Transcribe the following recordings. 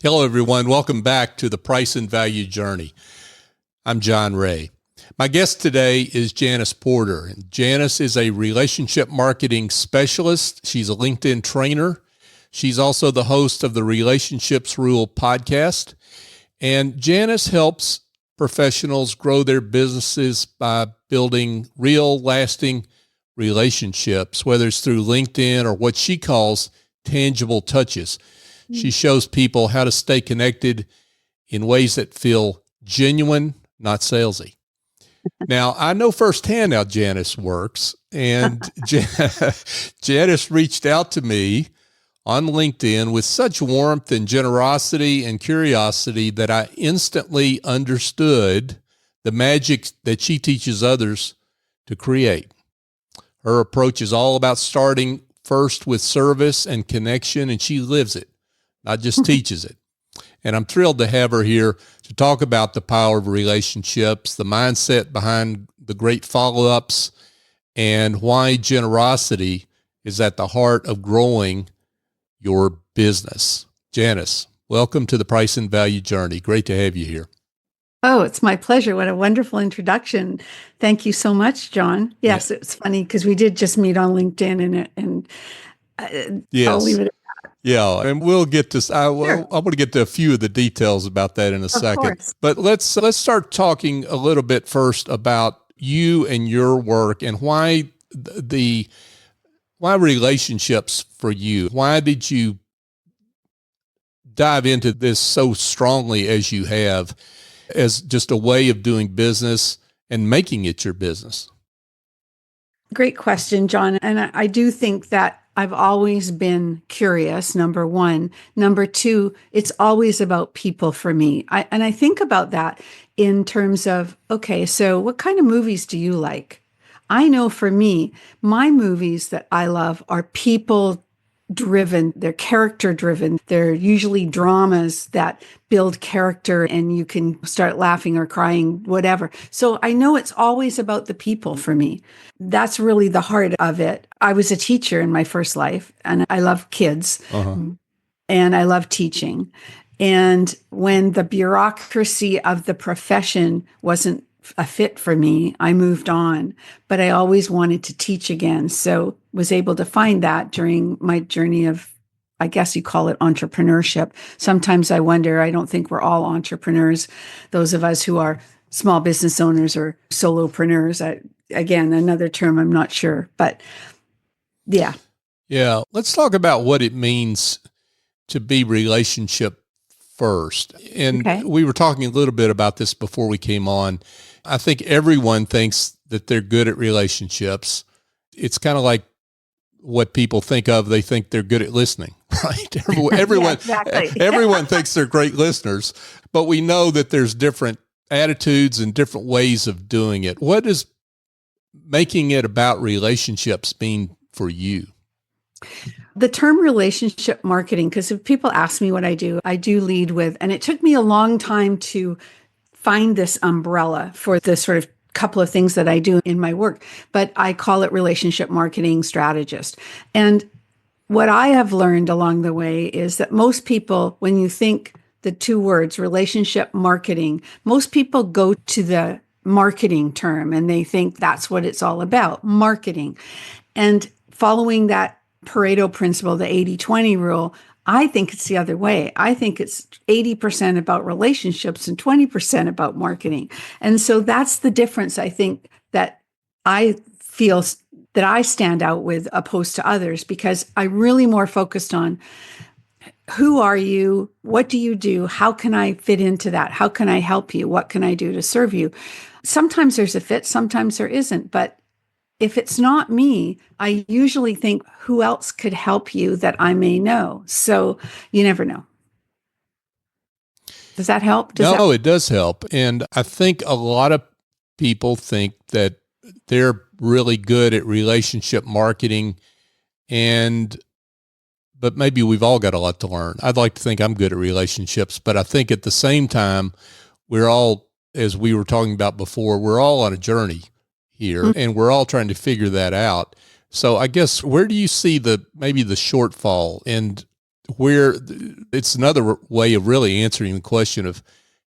Hello, everyone. Welcome back to the Price and Value Journey. I'm John Ray. My guest today is Janice Porter. And Janice is a relationship marketing specialist. She's a LinkedIn trainer. She's also the host of the Relationships Rule podcast. And Janice helps professionals grow their businesses by building real, lasting relationships, whether it's through LinkedIn or what she calls tangible touches. She shows people how to stay connected in ways that feel genuine, not salesy. Now, I know firsthand how Janice works, and Janice reached out to me on LinkedIn with such warmth and generosity and curiosity that I instantly understood the magic that she teaches others to create. Her approach is all about starting first with service and connection, and she lives it. Not just teaches it. And I'm thrilled to have her here to talk about the power of relationships, the mindset behind the great follow-ups, and why generosity is at the heart of growing your business. Janice, welcome to the Price and Value Journey. Great to have you here. Oh, it's my pleasure. What a wonderful introduction. Thank you so much, John. Yes, It's funny because we did just meet on LinkedIn and yes. I'll leave it. Yeah, and we'll get to. I want to get to a few of the details about that in a second. Course. But let's start talking a little bit first about you and your work and why why relationships for you. Why did you dive into this so strongly as you have, as just a way of doing business and making it your business? Great question, John. And I do think that I've always been curious, number one. Number two, it's always about people for me. I think about that in terms of, okay, so what kind of movies do you like? I know for me, my movies that I love are people driven, they're character driven. They're usually dramas that build character and you can start laughing or crying, whatever. So I know it's always about the people for me. That's really the heart of it. I was a teacher in my first life and I love kids and I love teaching. And when the bureaucracy of the profession wasn't a fit for me, I moved on, but I always wanted to teach again. So was able to find that during my journey of, I guess you call it entrepreneurship. Sometimes I wonder, I don't think we're all entrepreneurs. Those of us who are small business owners or solopreneurs, again, another term, I'm not sure, but yeah. Yeah. Let's talk about what it means to be relationship first. And we were talking a little bit about this before we came on. I think everyone thinks that they're good at relationships. It's kind of like what people think of. They think they're good at listening, right? Everyone, everyone thinks they're great listeners, but we know that there's different attitudes and different ways of doing it. What does making it about relationships mean for you? The term relationship marketing, because if people ask me what I do lead with, and it took me a long time to find this umbrella for the sort of couple of things that I do in my work, but I call it relationship marketing strategist. And what I have learned along the way is that most people, when you think the two words, relationship marketing, most people go to the marketing term and they think that's what it's all about, marketing. And following that Pareto principle, the 80-20 rule, I think it's the other way. I think it's 80% about relationships and 20% about marketing. And so that's the difference, I think, that I feel that I stand out with opposed to others, because I'm really more focused on who are you? What do you do? How can I fit into that? How can I help you? What can I do to serve you? Sometimes there's a fit, sometimes there isn't. But if it's not me, I usually think, who else could help you that I may know? So you never know. Does that help? No, it does help. And I think a lot of people think that they're really good at relationship marketing, but maybe we've all got a lot to learn. I'd like to think I'm good at relationships, but I think at the same time, we're all, as we were talking about before, we're all on a journey here, and we're all trying to figure that out. So I guess, where do you see maybe the shortfall? And where it's another way of really answering the question of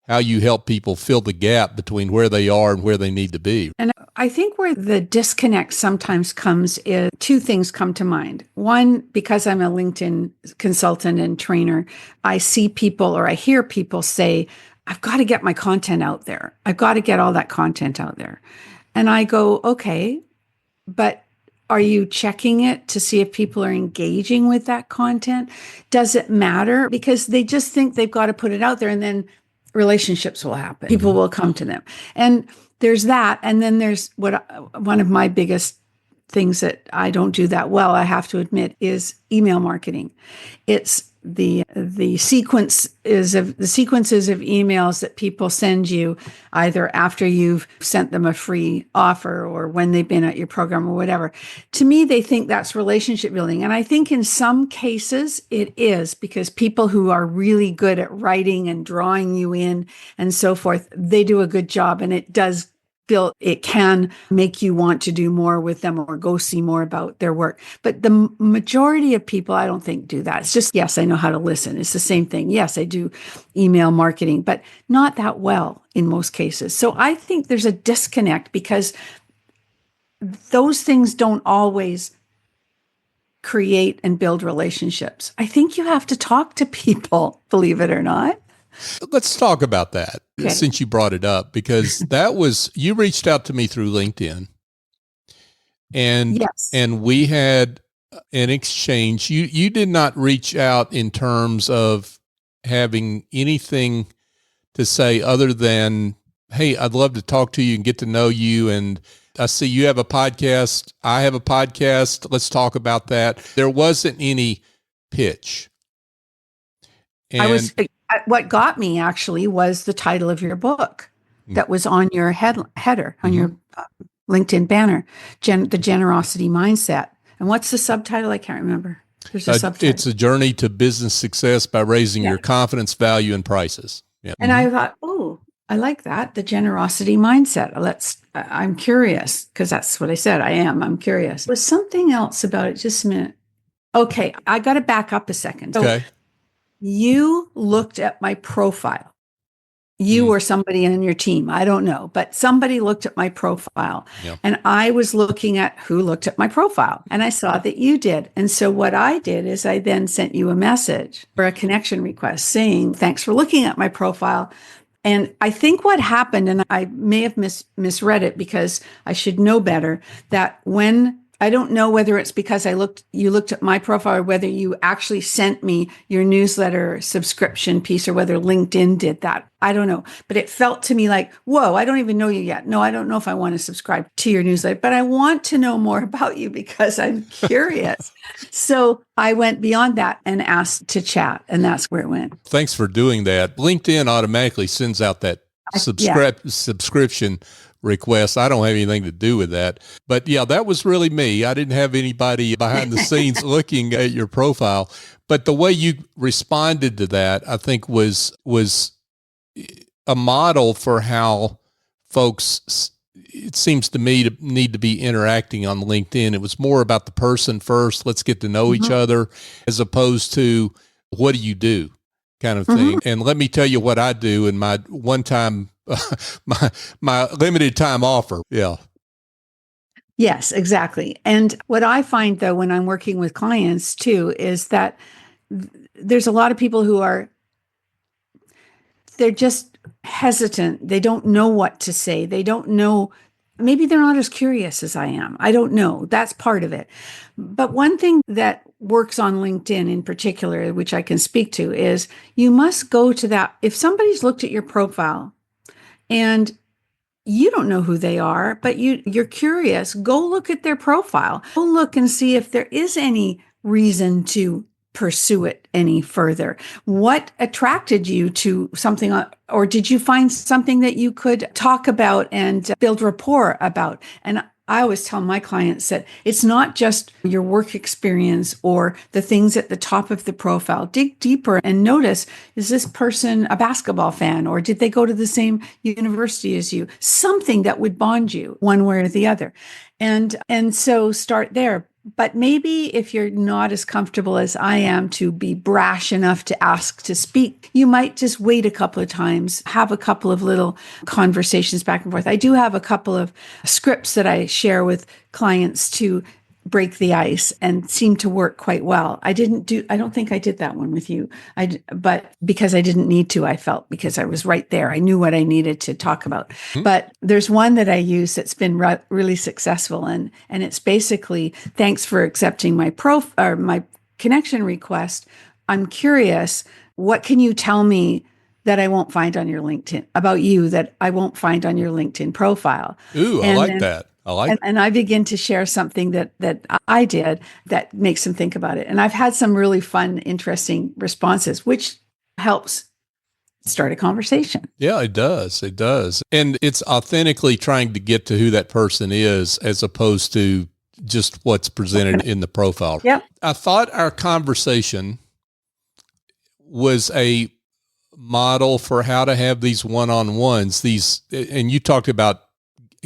how you help people fill the gap between where they are and where they need to be. And I think where the disconnect sometimes comes is two things come to mind. One, because I'm a LinkedIn consultant and trainer, I see people or I hear people say, I've got to get my content out there. I've got to get all that content out there. And I go, okay, but are you checking it to see if people are engaging with that content? Does it matter? Because they just think they've got to put it out there and then relationships will happen. People will come to them. And there's that. And then there's one of my biggest things that I don't do that well, I have to admit, is email marketing. It's the sequences of emails that people send you either after you've sent them a free offer or when they've been at your program or whatever. To me, they think that's relationship building. And I think in some cases it is, because people who are really good at writing and drawing you in and so forth, they do a good job, and it can make you want to do more with them or go see more about their work. But the majority of people, I don't think, do that. It's just, yes, I know how to listen. It's the same thing. Yes, I do email marketing, but not that well in most cases. So I think there's a disconnect because those things don't always create and build relationships. I think you have to talk to people, believe it or not. Let's talk about that since you brought it up, because you reached out to me through LinkedIn and we had an exchange. You did not reach out in terms of having anything to say other than, hey, I'd love to talk to you and get to know you. And I see you have a podcast. I have a podcast. Let's talk about that. There wasn't any pitch. And what got me actually was the title of your book that was on your header, on your LinkedIn banner, The Generosity Mindset. And what's the subtitle? I can't remember. There's a subtitle. It's a journey to business success by raising your confidence, value, and prices. Yeah. And I thought, oh, I like that. The generosity mindset. I'm curious, because that's what I said. I'm curious. There was something else about it. Just a minute. Okay. I got to back up a second. So, okay. You looked at my profile. You or somebody in your team, I don't know, but somebody looked at my profile and I was looking at who looked at my profile, and I saw that you did. And so what I did is I then sent you a message or a connection request saying, thanks for looking at my profile. And I think what happened, and I may have misread it because I should know better, that I don't know whether it's because you looked at my profile or whether you actually sent me your newsletter subscription piece or whether LinkedIn did that. I don't know. But it felt to me like, whoa, I don't even know you yet. No, I don't know if I want to subscribe to your newsletter, but I want to know more about you because I'm curious. So I went beyond that and asked to chat, and that's where it went. Thanks for doing that. LinkedIn automatically sends out that subscription request. I don't have anything to do with that. But yeah, that was really me. I didn't have anybody behind the scenes looking at your profile. But the way you responded to that, I think was a model for how folks, it seems to me, to need to be interacting on LinkedIn. It was more about the person first. Let's get to know each other, as opposed to what do you do kind of thing. And let me tell you what I do in my one-time my limited time offer. Yeah. Yes, exactly. And what I find though, when I'm working with clients too, is that there's a lot of people who they're just hesitant. They don't know what to say. They don't know. Maybe they're not as curious as I am. I don't know. That's part of it. But one thing that works on LinkedIn in particular, which I can speak to, is you must go to that. If somebody's looked at your profile and you don't know who they are, but you're curious, go look at their profile. Go look and see if there is any reason to pursue it any further. What attracted you to something, or did you find something that you could talk about and build rapport about? And I always tell my clients that it's not just your work experience or the things at the top of the profile. Dig deeper and notice, is this person a basketball fan, or did they go to the same university as you? Something that would bond you one way or the other. And so start there. But maybe if you're not as comfortable as I am to be brash enough to ask to speak, you might just wait a couple of times, have a couple of little conversations back and forth. I do have a couple of scripts that I share with clients to break the ice and seem to work quite well. I don't think I did that one with you. But because I didn't need to, I felt because I was right there. I knew what I needed to talk about. But there's one that I use that's been really successful. And it's basically, thanks for accepting my my connection request. I'm curious, what can you tell me that I won't find on your LinkedIn about you that I won't find on your LinkedIn profile? Ooh, I like that. And I begin to share something that I did that makes them think about it. And I've had some really fun, interesting responses, which helps start a conversation. Yeah, it does. It does. And it's authentically trying to get to who that person is as opposed to just what's presented in the profile. Yep. I thought our conversation was a model for how to have these one-on-ones, and you talked about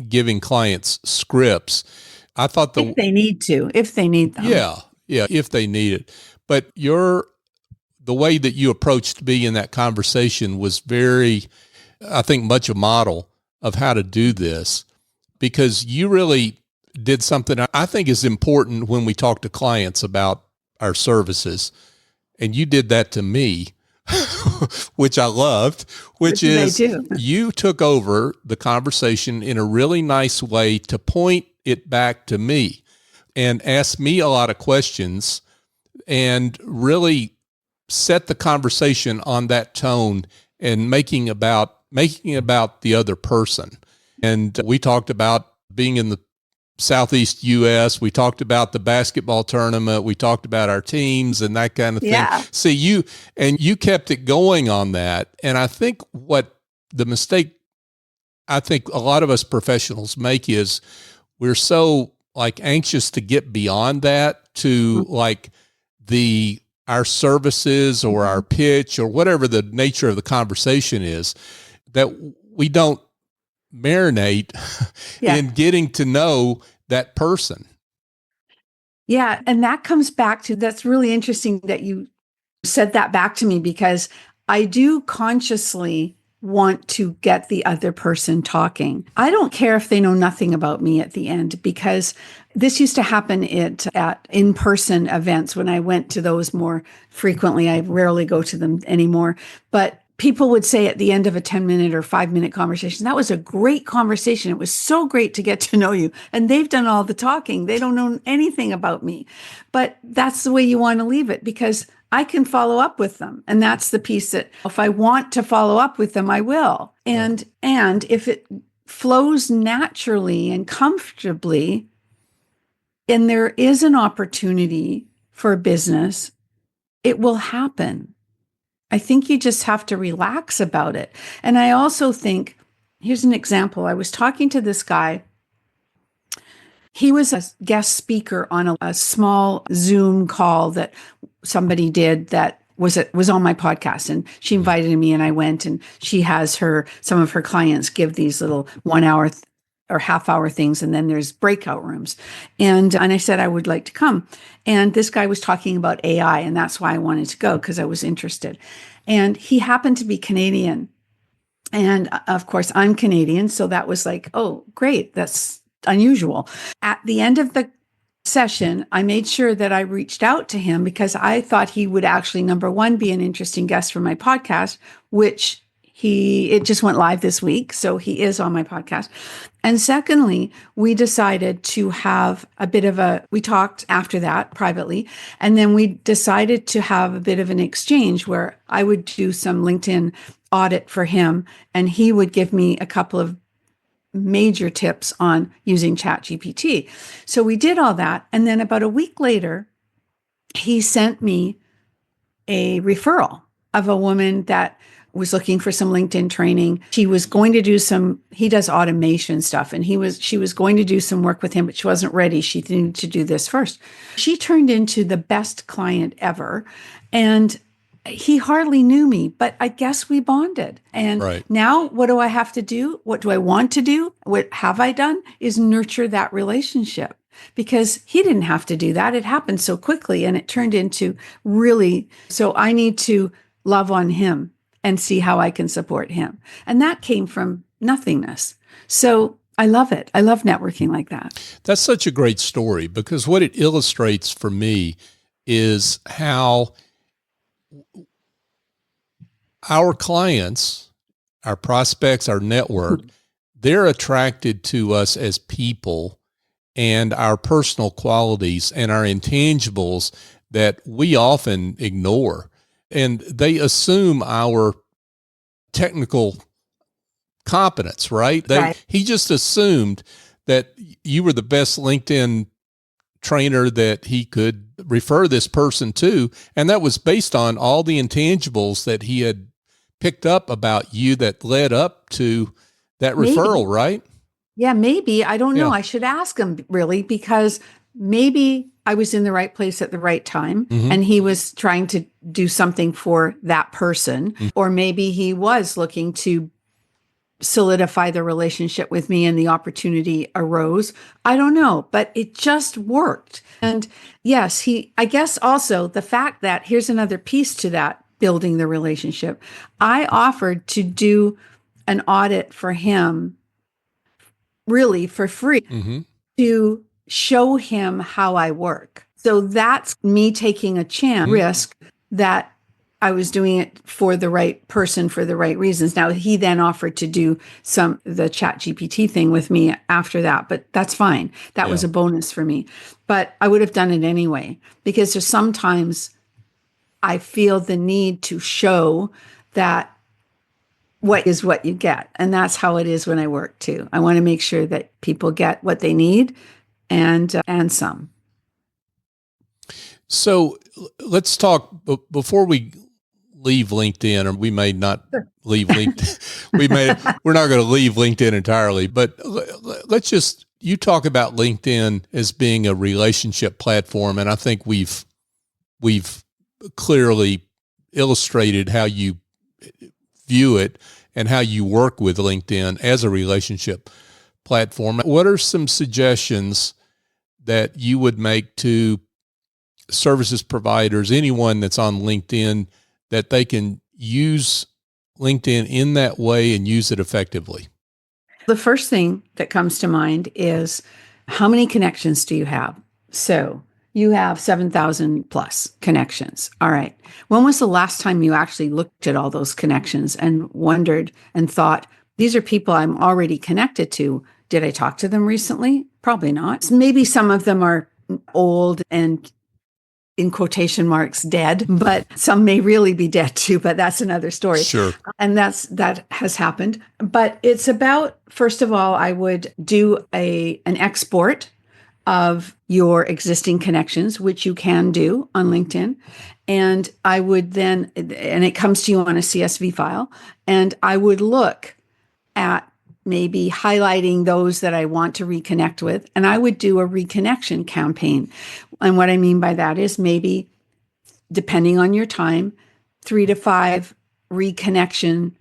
giving clients scripts. I thought if they need them. Yeah, if they need it. But the way that you approached me in that conversation was very, I think, much a model of how to do this, because you really did something I think is important when we talk to clients about our services. And you did that to me, which I loved, which is you took over the conversation in a really nice way to point it back to me and ask me a lot of questions and really set the conversation on that tone and making about the other person. And we talked about being in the Southeast U.S. We talked about the basketball tournament. We talked about our teams and that kind of thing. Yeah. See, you kept it going on that. And I think what the mistake I think a lot of us professionals make is we're so anxious to get beyond that to our services or our pitch or whatever the nature of the conversation is, that we don't marinate in getting to know that person. Yeah. And that comes back to, that's really interesting that you said that back to me, because I do consciously want to get the other person talking. I don't care if they know nothing about me at the end, because this used to happen at in-person events when I went to those more frequently. I rarely go to them anymore, but people would say at the end of a 10-minute or 5-minute conversation, that was a great conversation. It was so great to get to know you. And they've done all the talking. They don't know anything about me. But that's the way you want to leave it, because I can follow up with them. And that's the piece that if I want to follow up with them, I will. And if it flows naturally and comfortably, and there is an opportunity for business, it will happen. I think you just have to relax about it. And I also think, here's an example. I was talking to this guy. He was a guest speaker on a small Zoom call that somebody did that was on my podcast. And she invited me and I went, and she has some of her clients give these little 1 hour or half hour things. And then there's breakout rooms. And I said, I would like to come. And this guy was talking about AI. And that's why I wanted to go, because I was interested. And he happened to be Canadian. And of course, I'm Canadian. So that was like, oh, great. That's unusual. At the end of the session, I made sure that I reached out to him, because I thought he would actually, number one, be an interesting guest for my podcast, which it just went live this week. So he is on my podcast. And secondly, we decided to have we talked after that privately. And then we decided to have a bit of an exchange where I would do some LinkedIn audit for him, and he would give me a couple of major tips on using ChatGPT. So we did all that. And then about a week later, he sent me a referral of a woman that was looking for some LinkedIn training. She was going to do he does automation stuff, and she was going to do some work with him, but she wasn't ready. She needed to do this first. She turned into the best client ever. And he hardly knew me, but I guess we bonded. And now what do I have to do? What do I want to do? What have I done is nurture that relationship. because he didn't have to do that. It happened so quickly and it turned into really, so I need to love on him and see how I can support him. And that came from nothingness. So I love it. I love networking like that. That's such a great story, because what it illustrates for me is how our clients, our prospects, our network, they're attracted to us as people and our personal qualities and our intangibles that we often ignore. And they assume our technical competence, right? Right. He just assumed that you were the best LinkedIn trainer that he could refer this person to. And that was based on all the intangibles that he had picked up about you that led up to that referral, right? Yeah, maybe. I don't know. Yeah. I should ask him really, because maybe I was in the right place at the right time and he was trying to do something for that person. Or maybe he was looking to solidify the relationship with me and the opportunity arose. I don't know, but it just worked. And yes, I guess also the fact that here's another piece to that, building the relationship. I offered to do an audit for him really for free to show him how I work. So that's me taking a chance, risk that I was doing it for the right person for the right reasons. Now, he then offered to do the chat GPT thing with me after that, but that's fine. That was a bonus for me, but I would have done it anyway, because there's sometimes I feel the need to show that what is what you get. And that's how it is when I work too. I want to make sure that people get what they need and some. So let's talk before we leave LinkedIn, or we may not leave LinkedIn. We're not going to leave LinkedIn entirely, but let's just, you talk about LinkedIn as being a relationship platform. And I think we've clearly illustrated how you view it and how you work with LinkedIn as a relationship platform. What are some suggestions that you would make to services providers, anyone that's on LinkedIn, that they can use LinkedIn in that way and use it effectively? The first thing that comes to mind is, how many connections do you have? So you have 7,000 plus connections. All right. When was the last time you actually looked at all those connections and wondered and thought, these are people I'm already connected to. Did I talk to them recently? Probably not. Maybe some of them are old and, in quotation marks, dead, but some may really be dead too, but that's another story. Sure. And that has happened. But it's about, first of all, I would do an export of your existing connections, which you can do on LinkedIn. And I would then, and it comes to you on a CSV file, and I would look at maybe highlighting those that I want to reconnect with. And I would do a reconnection campaign. And what I mean by that is, maybe, depending on your time, 3 to 5 reconnection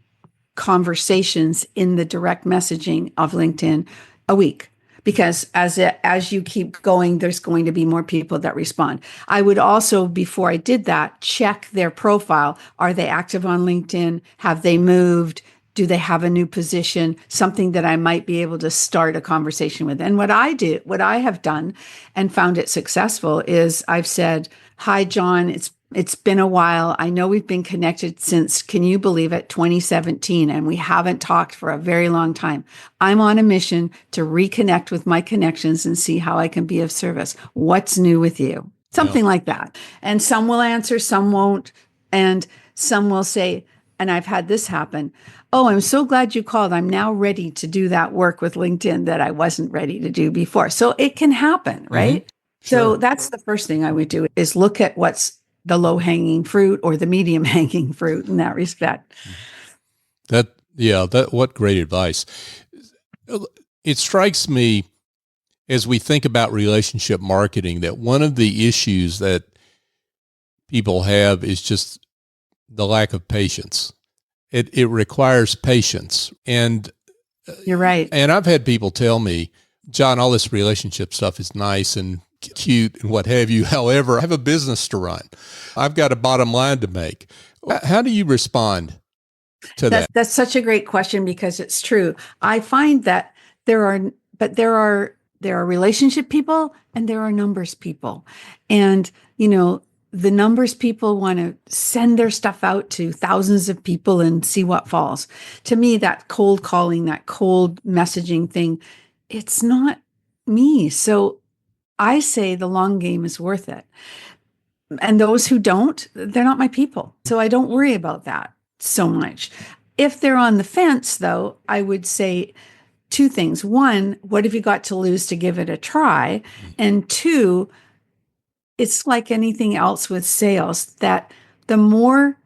conversations in the direct messaging of LinkedIn a week. Because as you keep going, there's going to be more people that respond. I would also, before I did that, check their profile. Are they active on LinkedIn? Have they moved? Do they have a new position? Something that I might be able to start a conversation with. And what I have done and found it successful is, I've said, "Hi, John, it's been a while. I know we've been connected since, can you believe it, 2017, and we haven't talked for a very long time. I'm on a mission to reconnect with my connections and see how I can be of service. What's new with you?" Something like that. And some will answer, some won't. And some will say, and I've had this happen, "Oh, I'm so glad you called. I'm now ready to do that work with LinkedIn that I wasn't ready to do before." So it can happen, right? Sure. So that's the first thing I would do, is look at what's the low-hanging fruit or the medium-hanging fruit in that respect. What great advice. It strikes me, as we think about relationship marketing, that one of the issues that people have is just the lack of patience. It requires patience. And you're right. And I've had people tell me, John, all this relationship stuff is nice and cute and what have you. However, I have a business to run. I've got a bottom line to make. How do you respond to that? That's such a great question because it's true. I find that there are relationship people and there are numbers people. And, the numbers people want to send their stuff out to thousands of people and see what falls. To me, that cold calling, that cold messaging thing, it's not me. So I say the long game is worth it. And those who don't, they're not my people. So I don't worry about that so much. If they're on the fence, though, I would say two things. One, what have you got to lose to give it a try? And two, it's like anything else with sales, that the more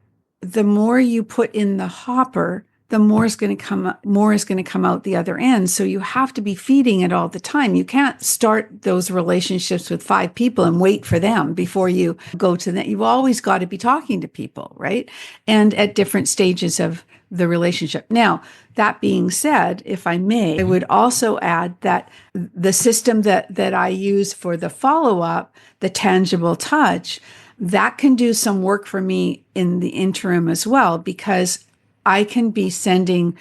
you put in the hopper, the more is going to come out the other end. So you have to be feeding it all the time. You can't start those relationships with 5 people and wait for them before you go to them. You've always got to be talking to people, right? And at different stages of the relationship. Now, that being said, if I may, I would also add that the system that I use for the follow-up, the tangible touch, that can do some work for me in the interim as well, because I can be sending,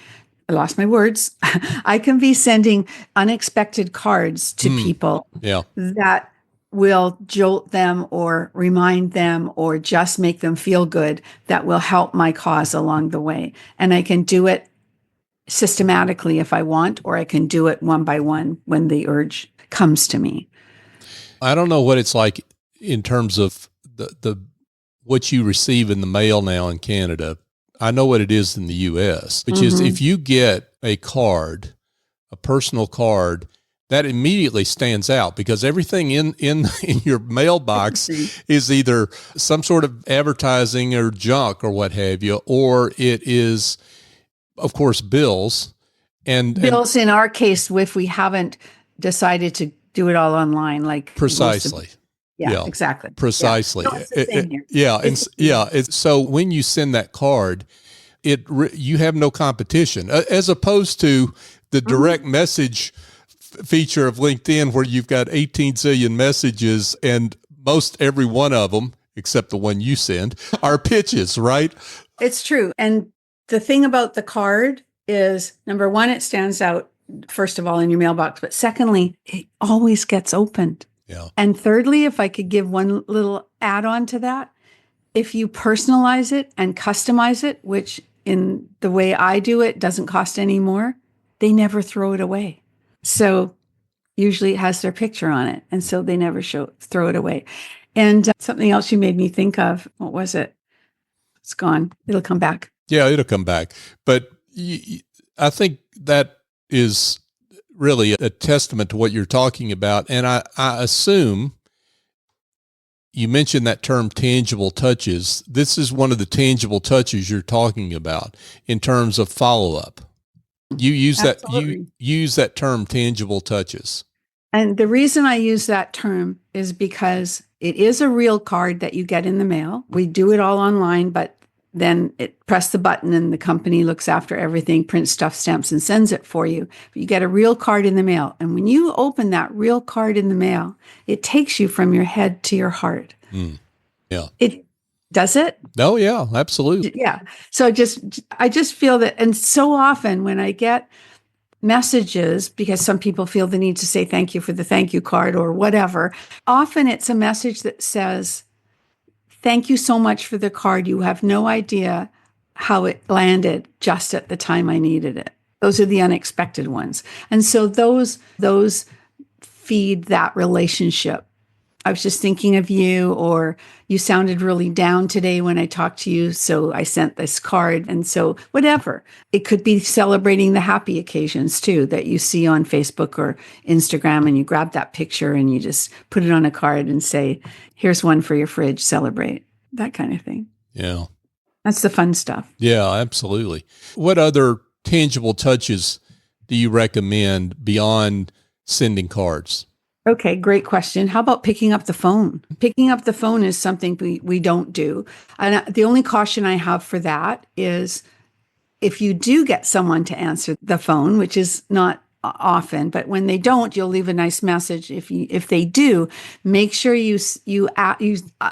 I lost my words, I can be sending unexpected cards to people that will jolt them or remind them or just make them feel good, that will help my cause along the way. And I can do it systematically if I want, or I can do it one by one when the urge comes to me. I don't know what it's like in terms of the what you receive in the mail now in Canada. I know what it is in the U.S., which is if you get a card, a personal card, that immediately stands out because everything in your mailbox is either some sort of advertising or junk or what have you, or it is, of course, bills. And bills in our case, if we haven't decided to do it all online, like precisely. Yeah, exactly. Precisely. Yeah. No, it's the same here. So when you send that card, you have no competition, as opposed to the direct message feature of LinkedIn, where you've got 18 zillion messages and most every one of them, except the one you send, are pitches, right? It's true. And the thing about the card is, number one, it stands out, first of all, in your mailbox. But secondly, it always gets opened. Yeah. And thirdly, if I could give one little add-on to that, if you personalize it and customize it, which in the way I do it doesn't cost any more, they never throw it away. So usually it has their picture on it. And so they never throw it away. And something else you made me think of, what was it? It's gone. It'll come back. Yeah, it'll come back. But I think that is really a testament to what you're talking about. And I assume you mentioned that term tangible touches. This is one of the tangible touches you're talking about in terms of follow-up. You use Absolutely. that, you use that term tangible touches. And the reason I use that term is because it is a real card that you get in the mail. We do it all online, but then press the button and the company looks after everything, prints stuff, stamps, and sends it for you. But you get a real card in the mail. And when you open that real card in the mail, it takes you from your head to your heart. Yeah. It does it? Oh, yeah, absolutely. Yeah. So I just feel that, and so often when I get messages, because some people feel the need to say thank you for the thank you card or whatever, often it's a message that says, thank you so much for the card. You have no idea how it landed just at the time I needed it. Those are the unexpected ones. And so those feed that relationship. I was just thinking of you, or you sounded really down today when I talked to you, so I sent this card. And so whatever. It could be celebrating the happy occasions too that you see on Facebook or Instagram, and you grab that picture and you just put it on a card and say, here's one for your fridge, celebrate. That kind of thing. Yeah. That's the fun stuff. Yeah, absolutely. What other tangible touches do you recommend beyond sending cards? Okay, great question. How about picking up the phone? Picking up the phone is something we don't do. And the only caution I have for that is if you do get someone to answer the phone, which is not often, but when they don't, you'll leave a nice message. If they do, make sure you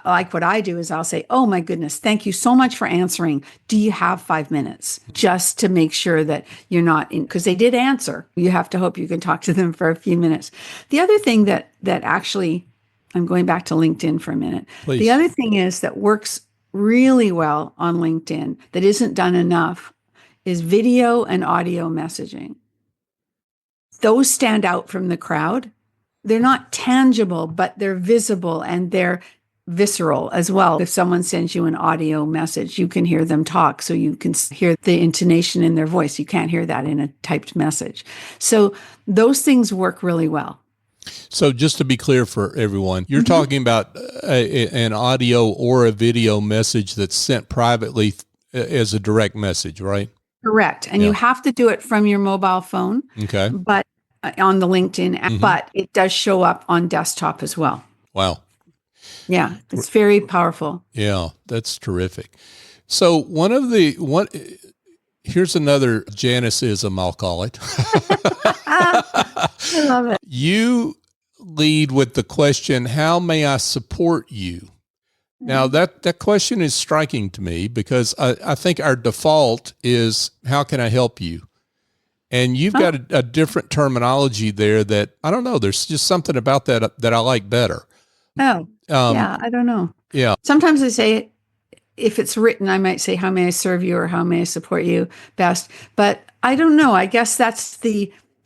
like what I do is I'll say, "Oh my goodness, thank you so much for answering. Do you have 5 minutes?" Just to make sure that you're not in, because they did answer. You have to hope you can talk to them for a few minutes. The other thing that actually, I'm going back to LinkedIn for a minute. Please. The other thing is that works really well on LinkedIn that isn't done enough is video and audio messaging. Those stand out from the crowd. They're not tangible, but they're visible and they're visceral as well. If someone sends you an audio message, you can hear them talk, so you can hear the intonation in their voice. You can't hear that in a typed message. So those things work really well. So just to be clear for everyone, you're talking about an audio or a video message that's sent privately as a direct message, right? Correct. And you have to do it from your mobile phone. Okay. But on the LinkedIn app, but it does show up on desktop as well. Wow. Yeah, it's very powerful. Yeah, that's terrific. So here's another Janiceism, I'll call it. I love it. You lead with the question, how may I support you? Now, that question is striking to me because I think our default is, how can I help you? And you've got a different terminology there that, I don't know, there's just something about that I like better. Oh, yeah, I don't know. Yeah. Sometimes I say, if it's written, I might say, how may I serve you or how may I support you best? But I don't know. I guess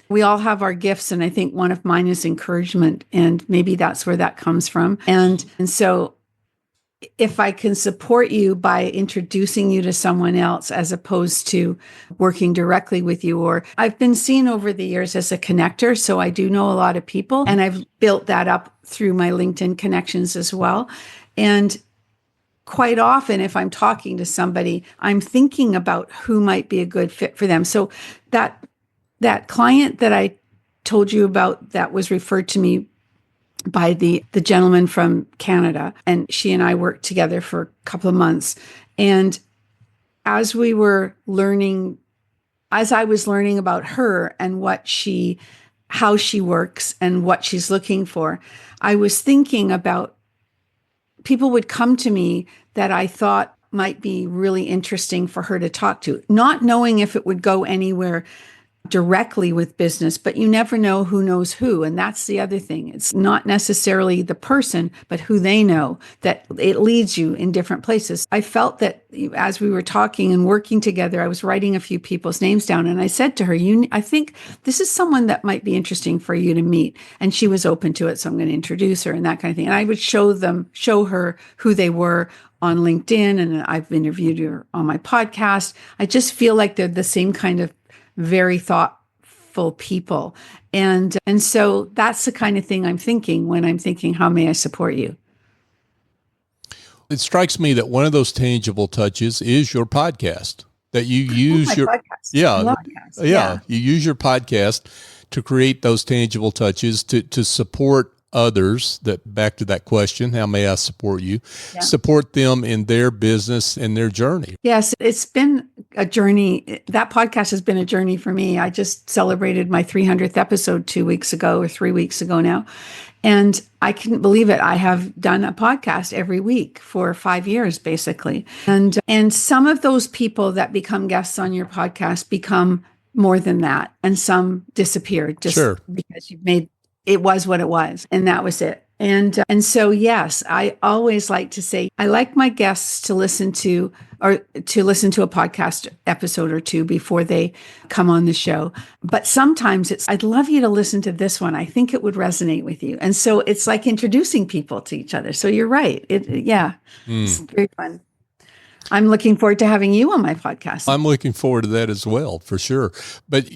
we all have our gifts. And I think one of mine is encouragement. And maybe that's where that comes from. And so if I can support you by introducing you to someone else as opposed to working directly with you, or I've been seen over the years as a connector. So I do know a lot of people and I've built that up through my LinkedIn connections as well. And quite often, if I'm talking to somebody, I'm thinking about who might be a good fit for them. So that client that I told you about that was referred to me by the gentleman from Canada, and she and I worked together for a couple of months. And as I was learning about her and how she works and what she's looking for, I was thinking about people would come to me that I thought might be really interesting for her to talk to, not knowing if it would go anywhere directly with business, but you never know who knows who. And that's the other thing. It's not necessarily the person, but who they know, that it leads you in different places. I felt that as we were talking and working together, I was writing a few people's names down. And I said to her, I think this is someone that might be interesting for you to meet. And she was open to it. So I'm going to introduce her and that kind of thing. And I would show her who they were on LinkedIn. And I've interviewed her on my podcast. I just feel like they're the same kind of very thoughtful people. And so that's the kind of thing I'm thinking when I'm thinking, how may I support you? It strikes me that one of those tangible touches is your podcast, that you use your podcast. Yeah. You use your podcast to create those tangible touches to support others. That back to that question, how may I support you? Yeah. Support them in their business and their journey. Yes, it's been a journey. That podcast has been a journey for me. I just celebrated my 300th episode 2 weeks ago or 3 weeks ago now. And I couldn't believe it. I have done a podcast every week for 5 years, basically. And some of those people that become guests on your podcast become more than that. And some disappeared just because it was what it was. And that was it. And so, yes, I always like to say, I like my guests to listen to a podcast episode or two before they come on the show. But sometimes I'd love you to listen to this one. I think it would resonate with you. And so it's like introducing people to each other. So you're right. It's very fun. I'm looking forward to having you on my podcast. I'm looking forward to that as well, for sure. But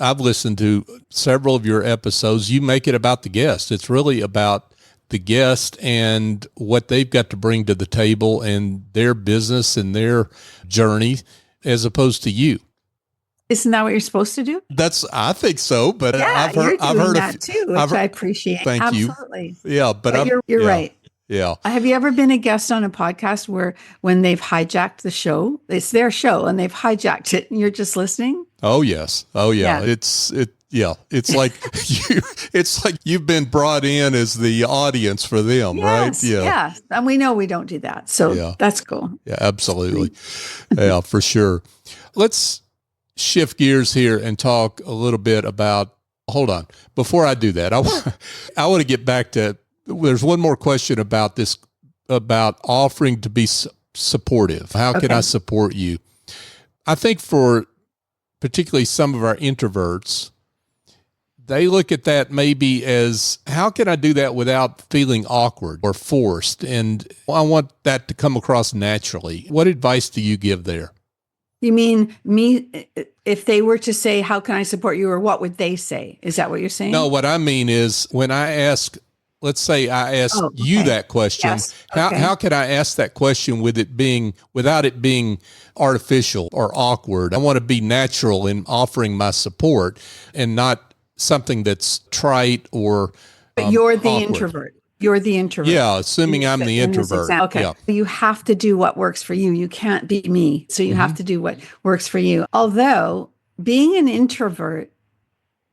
I've listened to several of your episodes. You make it about the guest. It's really about the guest and what they've got to bring to the table and their business and their journey, as opposed to you. Isn't that what you're supposed to do? I think so, but I've heard that too, which I appreciate. Thank you. Absolutely. Yeah, but you're right. Yeah. Have you ever been a guest on a podcast where when they've hijacked the show, it's their show and they've hijacked it and you're just listening? Oh, yes. Oh, yeah. Yeah, it's like it's like you've been brought in as the audience for them, right? Yes, Yeah. yes. And we know we don't do that. So Yeah. that's cool. Yeah, absolutely. Yeah, for sure. Let's shift gears here and talk a little bit about, hold on. Before I do that, I want to get back to, there's one more question about this, about offering to be supportive. How can I support you? I think for particularly some of our introverts, they look at that maybe as, how can I do that without feeling awkward or forced? And I want that to come across naturally. What advice do you give there? You mean me, if they were to say, how can I support you? Or what would they say? Is that what you're saying? No, what I mean is when I ask, let's say I ask you that question, Yes. how can I ask that question without it being artificial or awkward? I want to be natural in offering my support and not something that's trite or But you're the awkward. introvert. You're the introvert. Yeah, assuming I'm the introvert. Okay. Yeah. You have to do what works for you. You can't be me. So you have to do what works for you. Although being an introvert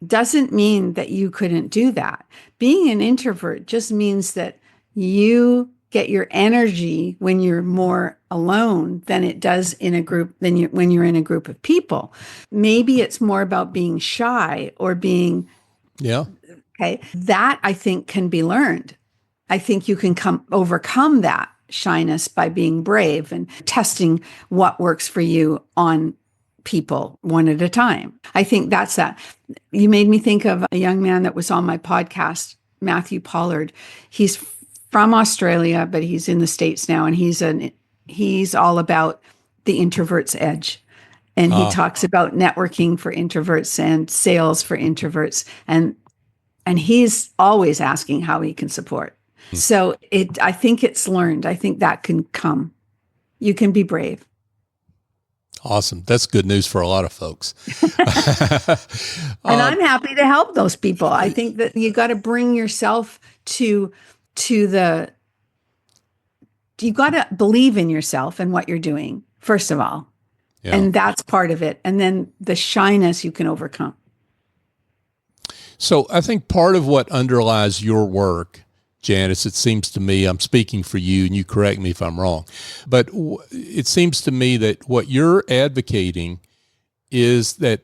doesn't mean that you couldn't do that. Being an introvert just means that you get your energy when you're more alone than it does in a group when you're in a group of people. Maybe it's more about being shy or being okay. That I think can be learned. I think you can overcome that shyness by being brave and testing what works for you on people one at a time. I think that's that. You made me think of a young man that was on my podcast, Matthew Pollard. He's from Australia, but he's in the States now, and he's all about the introvert's edge. And he talks about networking for introverts and sales for introverts. And he's always asking how he can support. So I think it's learned. I think that can come. You can be brave. Awesome. That's good news for a lot of folks. And I'm happy to help those people. I think that you got to bring yourself you got to believe in yourself and what you're doing, first of all. Yeah. And that's part of it. And then the shyness you can overcome. So I think part of what underlies your work, Janice, it seems to me, I'm speaking for you and you correct me if I'm wrong, but it seems to me that what you're advocating is that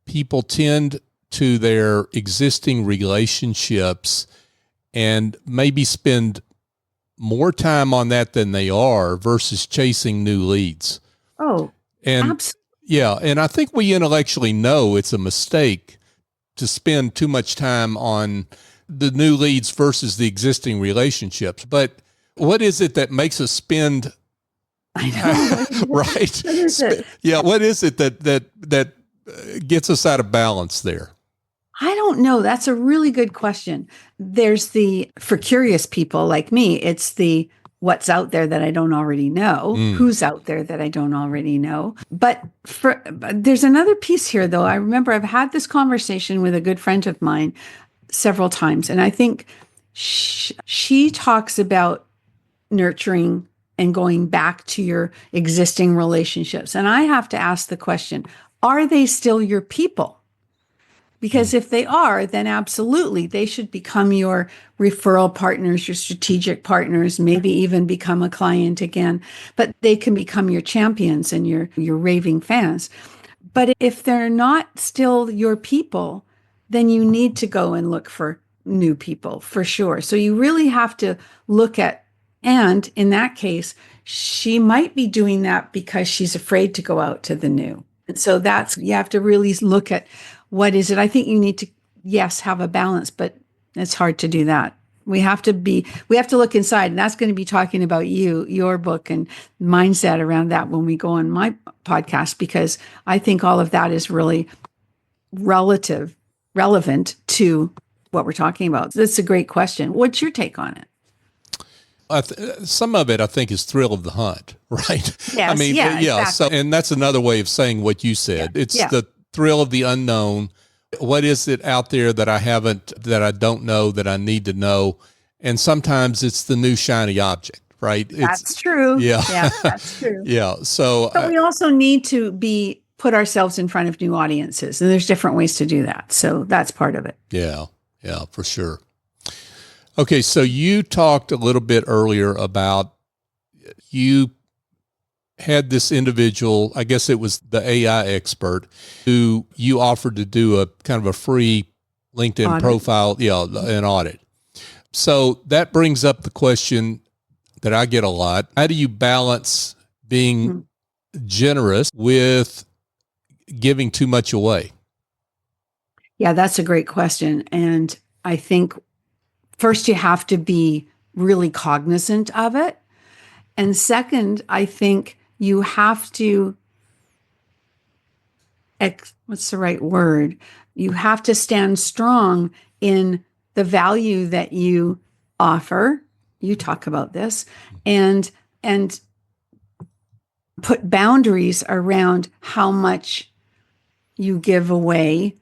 people tend to their existing relationships and maybe spend more time on that than they are versus chasing new leads. Oh, and absolutely. Yeah. And I think we intellectually know it's a mistake to spend too much time on the new leads versus the existing relationships. But what is it that makes us spend? I know. Right. What is it? Yeah. What is it that gets us out of balance there? I don't know. That's a really good question. There's for curious people like me, it's what's out there that I don't already know, who's out there that I don't already know. But there's another piece here, though. I remember I've had this conversation with a good friend of mine several times, and I think she talks about nurturing and going back to your existing relationships. And I have to ask the question, are they still your people? Because if they are, then absolutely, they should become your referral partners, your strategic partners, maybe even become a client again. But they can become your champions and your raving fans. But if they're not still your people, then you need to go and look for new people for sure. So you really have to look at, and in that case, she might be doing that because she's afraid to go out to the new. And so you have to really look at, what is it? I think you need to, yes, have a balance, but it's hard to do that. We have to look inside, and that's going to be talking about your book and mindset around that when we go on my podcast, because I think all of that is really relevant to what we're talking about. That's a great question. What's your take on it? Some of it, I think, is thrill of the hunt, right? Yes, I mean, yeah. Exactly. So, and that's another way of saying what you said. Yeah. It's the thrill of the unknown. What is it out there that I don't know, that I need to know? And sometimes it's the new shiny object, right? That's true. Yeah. Yeah, that's true. Yeah. So but we also need to be put ourselves in front of new audiences. And there's different ways to do that. So that's part of it. Yeah, for sure. Okay, so you talked a little bit earlier about you had this individual, I guess it was the AI expert, who you offered to do a kind of a free LinkedIn Audit. profile, an audit. So that brings up the question that I get a lot. How do you balance being generous with giving too much away? Yeah, that's a great question. And I think first you have to be really cognizant of it. And second, I think you have to, what's the right word? You have to stand strong in the value that you offer. You talk about this, and put boundaries around how much you give away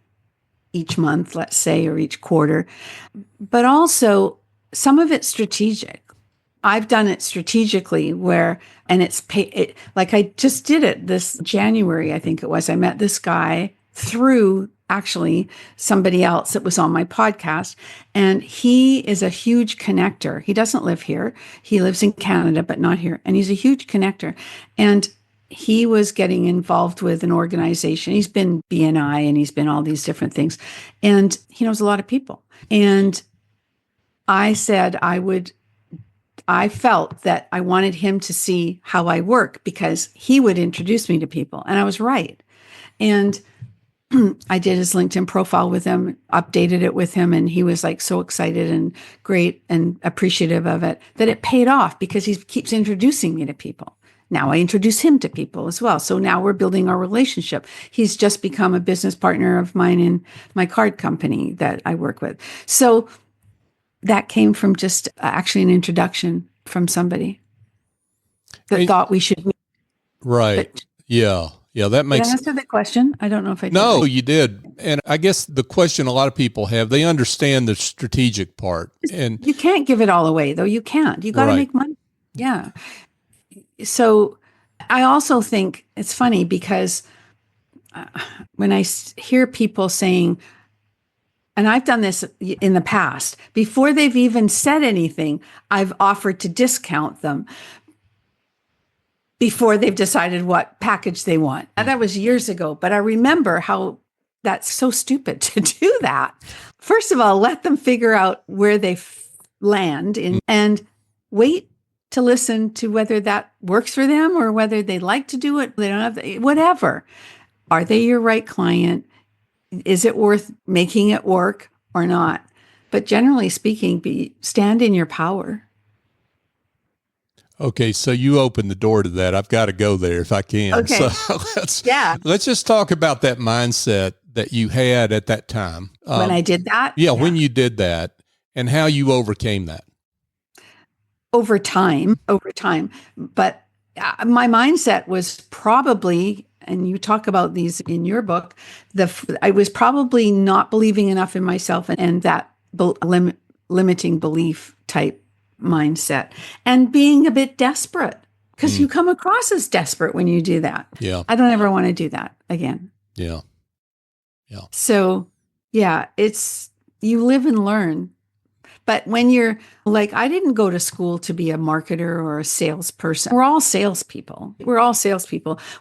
each month, let's say, or each quarter, but also some of it's strategic. I've done it strategically and it's like I just did it this January, I think it was. I met this guy through actually somebody else that was on my podcast, and he is a huge connector. He doesn't live here. He lives in Canada, but not here. And he's a huge connector. And he was getting involved with an organization. He's been BNI and he's been all these different things. And he knows a lot of people. And I said I felt that I wanted him to see how I work because he would introduce me to people. And I was right. And I did his LinkedIn profile with him, updated it with him, and he was like so excited and great and appreciative of it that it paid off because he keeps introducing me to people. Now I introduce him to people as well. So now we're building our relationship. He's just become a business partner of mine in my card company that I work with. So that came from just actually an introduction from somebody that thought we should meet. Right. But, yeah, that makes sense. Did I answer the question? I don't know if I did. No, you did. And I guess the question a lot of people have, they understand the strategic part. And you can't give it all away, though. You can't. You got to make money. Yeah. So I also think it's funny because when I hear people saying, and I've done this in the past, before they've even said anything, I've offered to discount them before they've decided what package they want. And that was years ago, but I remember how that's so stupid to do that. First of all, let them figure out where they land and wait to listen to whether that works for them or whether they like to do it. They don't have whatever. Are they your right client? Is it worth making it work or not? But generally speaking, stand in your power. Okay, so you opened the door to that. I've got to go there if I can. Okay. So let's just talk about that mindset that you had at that time. When I did that? Yeah, when you did that and how you overcame that. Over time. But my mindset was probably, and you talk about these in your book, I was probably not believing enough in myself and that limiting belief type mindset and being a bit desperate because you come across as desperate when you do that. Yeah. I don't ever want to do that again. Yeah. So it's, you live and learn. But when you're like, I didn't go to school to be a marketer or a salesperson. We're all salespeople.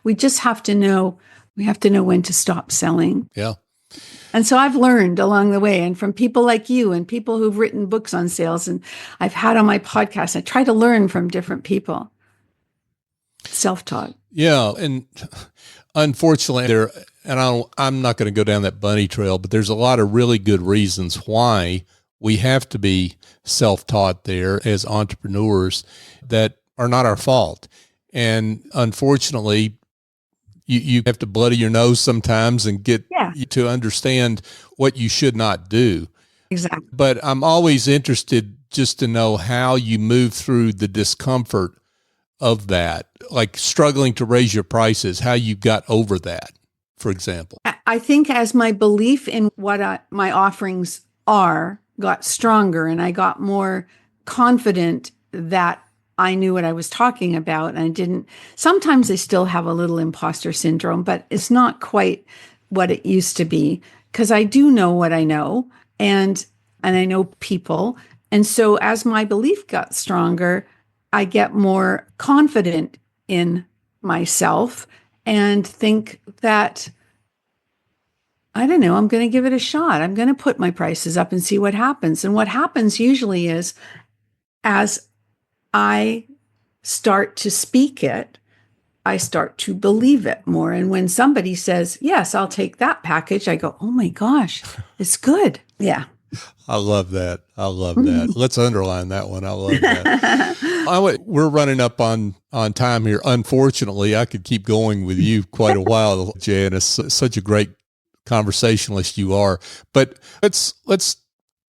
We just have to know, when to stop selling. Yeah. And so I've learned along the way, and from people like you and people who've written books on sales, and I've had on my podcast, I try to learn from different people. Self-taught. Yeah. And unfortunately, I'm not going to go down that bunny trail, but there's a lot of really good reasons why we have to be self-taught there as entrepreneurs that are not our fault. And unfortunately, you have to bloody your nose sometimes and get to understand what you should not do. Exactly. But I'm always interested just to know how you move through the discomfort of that, like struggling to raise your prices, how you got over that, for example. I think as my belief in what my offerings got stronger and I got more confident that I knew what I was talking about. And I didn't, sometimes I still have a little imposter syndrome, but it's not quite what it used to be because I do know what I know and I know people. And so as my belief got stronger, I get more confident in myself and think that, I don't know, I'm going to give it a shot. I'm going to put my prices up and see what happens. And what happens usually is as I start to speak it, I start to believe it more. And when somebody says, yes, I'll take that package, I go, oh my gosh, it's good. Yeah. I love that. I love that. Let's underline that one. I love that. We're running up on time here. Unfortunately, I could keep going with you quite a while, Janice. Such a great conversationalist you are. But let's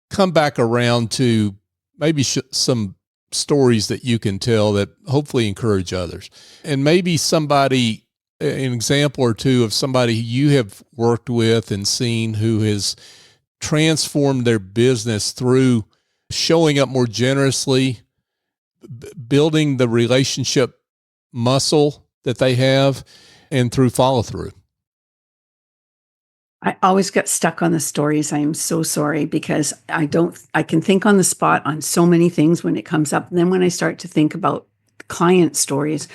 come back around to maybe some stories that you can tell that hopefully encourage others. And maybe somebody, an example or two of somebody you have worked with and seen who has transformed their business through showing up more generously, building the relationship muscle that they have, and through follow through. I always get stuck on the stories. I am so sorry because I can think on the spot on so many things when it comes up. And then when I start to think about client stories,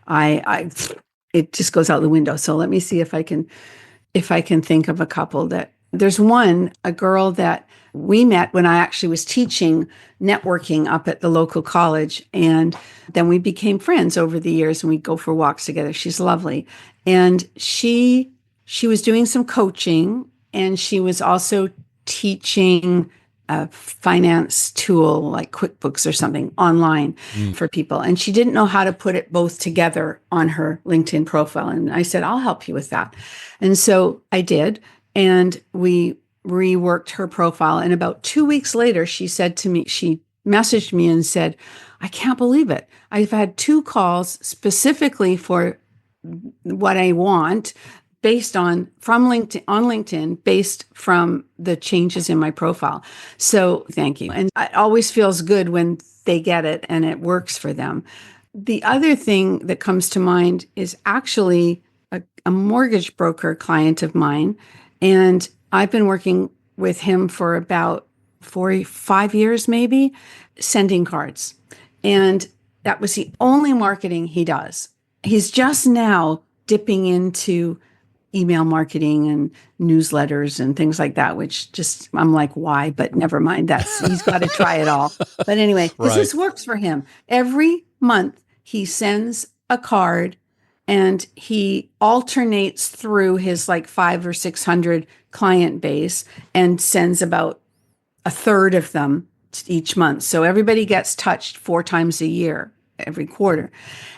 it just goes out the window. So let me see if I can think of a couple that there's a girl that we met when I actually was teaching networking up at the local college. And then we became friends over the years and we go for walks together. She's lovely. And she was doing some coaching and she was also teaching a finance tool like QuickBooks or something online for people. And she didn't know how to put it both together on her LinkedIn profile. And I said, I'll help you with that. And so I did. And we reworked her profile. And about 2 weeks later, she said to me, she messaged me and said, I can't believe it. I've had 2 calls specifically for what I want from LinkedIn, based from the changes in my profile. So thank you. And it always feels good when they get it and it works for them. The other thing that comes to mind is actually a mortgage broker client of mine. And I've been working with him for about 5 years, maybe, sending cards. And that was the only marketing he does. He's just now dipping into email marketing and newsletters and things like that, which just, I'm like, why? But never mind. He's got to try it all. But anyway, this works for him. Every month he sends a card and he alternates through his like 500 or 600 client base and sends about a third of them each month. So everybody gets touched 4 times a year, every quarter.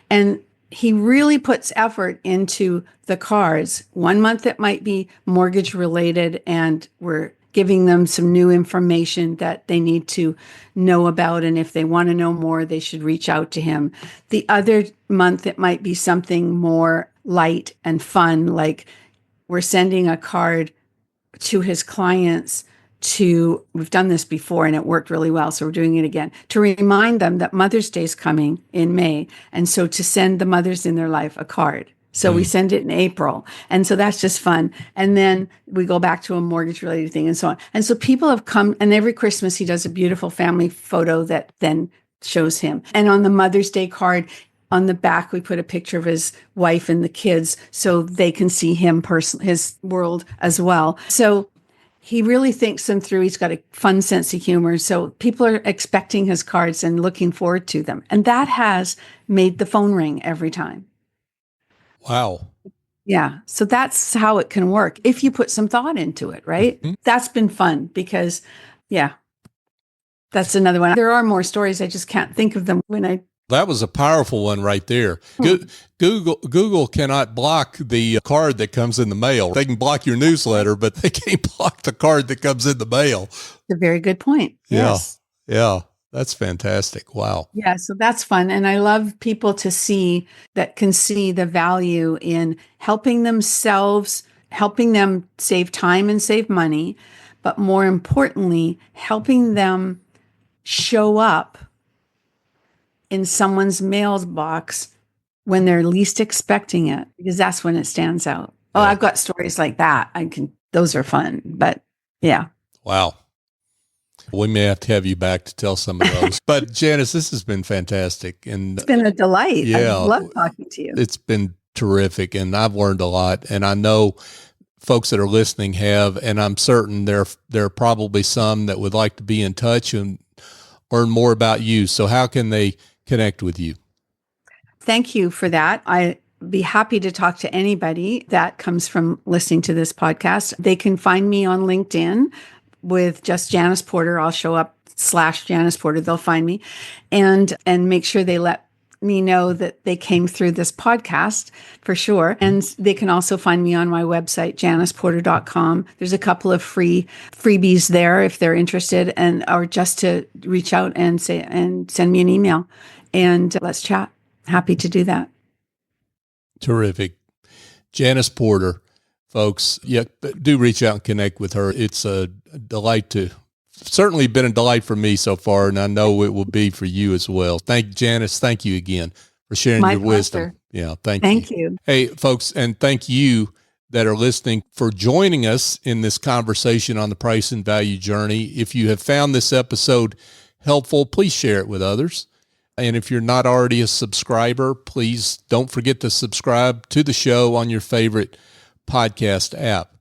And he really puts effort into the cards. 1 month it might be mortgage related and we're giving them some new information that they need to know about. And if they want to know more, they should reach out to him. The other month it might be something more light and fun, like we're sending a card to his clients we've done this before and it worked really well, so we're doing it again, to remind them that Mother's Day is coming in May. And so to send the mothers in their life a card. So we send it in April. And so that's just fun. And then we go back to a mortgage related thing and so on. And so people have come, and every Christmas he does a beautiful family photo that then shows him. And on the Mother's Day card, on the back, we put a picture of his wife and the kids so they can see him his world as well. So he really thinks them through. He's got a fun sense of humor. So people are expecting his cards and looking forward to them. And that has made the phone ring every time. Wow. Yeah. So that's how it can work if you put some thought into it, right? Mm-hmm. That's been fun because, yeah, that's another one. There are more stories. I just can't think of them That was a powerful one right there. Google cannot block the card that comes in the mail. They can block your newsletter, but they can't block the card that comes in the mail. It's a very good point. Yes. Yeah. That's fantastic. Wow. Yeah. So that's fun. And I love people can see the value in helping themselves, helping them save time and save money, but more importantly, helping them show up in someone's mailbox when they're least expecting it, because that's when it stands out. Oh, Yeah. I've got stories like that. Those are fun, but yeah. Wow. We may have to have you back to tell some of those. But Janice, this has been fantastic. And It's been a delight. yeah, I love talking to you. It's been terrific. And I've learned a lot. And I know folks that are listening have, and I'm certain there are probably some that would like to be in touch and learn more about you. So how can they connect with you? Thank you for that. I'd be happy to talk to anybody that comes from listening to this podcast. They can find me on LinkedIn with just Janice Porter. I'll show up /Janice Porter. They'll find me and make sure they let me know that they came through this podcast for sure. And they can also find me on my website, janiceporter.com. There's a couple of freebies there if they're interested, or just to reach out and send me an email and let's chat. Happy to do that. Terrific. Janice Porter, folks, yeah, do reach out and connect with her. It's a delight certainly been a delight for me so far, and I know it will be for you as well. Janice. Thank you again for sharing your wisdom. Yeah, thank you. Hey, folks, and thank you that are listening for joining us in this conversation on the price and value journey. If you have found this episode helpful, please share it with others. And if you're not already a subscriber, please don't forget to subscribe to the show on your favorite podcast app.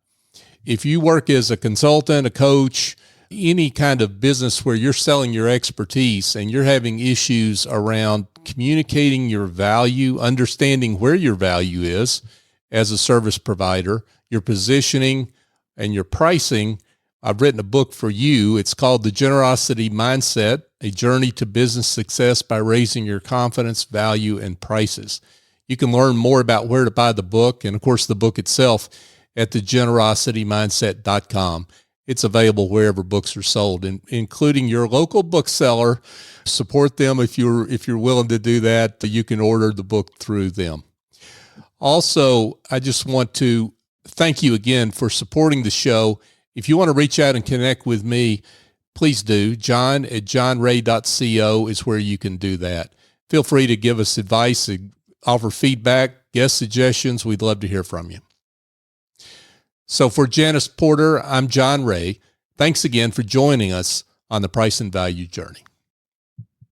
If you work as a consultant, a coach, any kind of business where you're selling your expertise and you're having issues around communicating your value, understanding where your value is as a service provider, your positioning and your pricing, I've written a book for you. It's called The Generosity Mindset, A Journey to Business Success by Raising Your Confidence, Value, and Prices. You can learn more about where to buy the book and, of course, the book itself at thegenerositymindset.com. It's available wherever books are sold, including your local bookseller. Support them if you're willing to do that. You can order the book through them. Also, I just want to thank you again for supporting the show. If you want to reach out and connect with me, please do. john@johnray.co is where you can do that. Feel free to give us advice, offer feedback, guest suggestions. We'd love to hear from you. So for Janice Porter, I'm John Ray. Thanks again for joining us on the Price and Value Journey.